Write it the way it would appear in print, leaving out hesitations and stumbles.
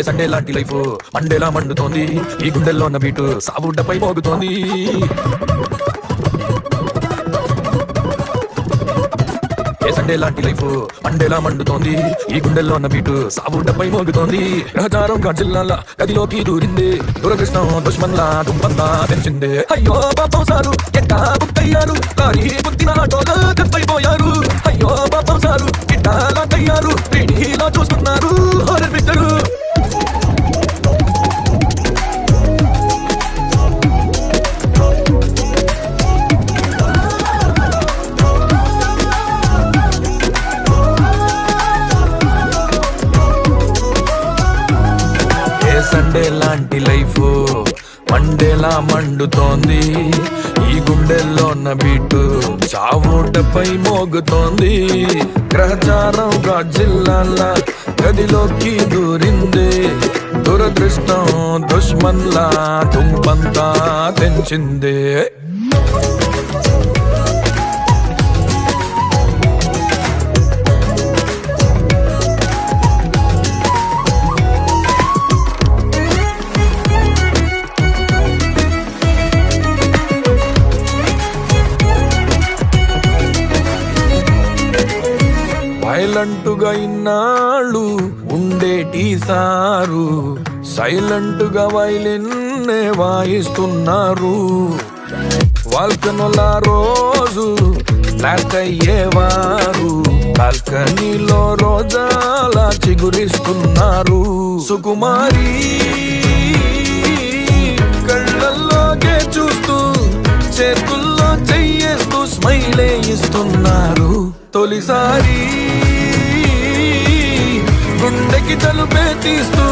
Sunday లాంటి life Mandela మండుతోంది, ఈ గుండెల్లో ఉన్న బీటు సావుడ్డపై మోగుతోంది. సండే లాంటి లైఫ్ మండేలా మండుతోంది, ఈ గుండెల్లో ఉన్న బీటు సావుడ్డపై మోగుతోంది. గ్రహచారం జిల్లాల గదిలోకి దూరింది, దురదృష్టం దుష్మన్లా దుంపంతా పెంచింది. అయ్యో పాపం సారు ఎట్టా బుక్కయ్యారు, లారీ పుట్టిన ఆటోలో కప్పైపోయారు. అయ్యో పాపం సారు ఎట్టా లాకయ్యారు, రేడియోలో చూస్తున్నారు హారర్ పిక్చరు. సండే లాంటి లైఫ్ మండేలా మండుతోంది, ఈ గుండెల్లో ఉన్న బీటు చావుటపై మోగుతోంది. గ్రహచారం జిల్లాల గదిలోకి దూరింది, దురదృష్టం దుష్మన్లా దుంపంతా తెంచింది. సైలెంటుగా ఇన్నాళ్ళు ఉండేటి సారు, సైలెంటుగా వైలిన్నే వాయిస్తున్నారు. వాల్కనోలా రోజు బ్లాక్ అయ్యేవారు, బాల్కనీలో రోజాలా చిగురిస్తున్నారు. సుకుమారి కళ్ళల్లోకే చూస్తూ చేతుల్లో చెయ్యేస్తూ స్మైలే ఇస్తున్నారు. తొలిసారి గుండెకి తలుపే తీస్తూ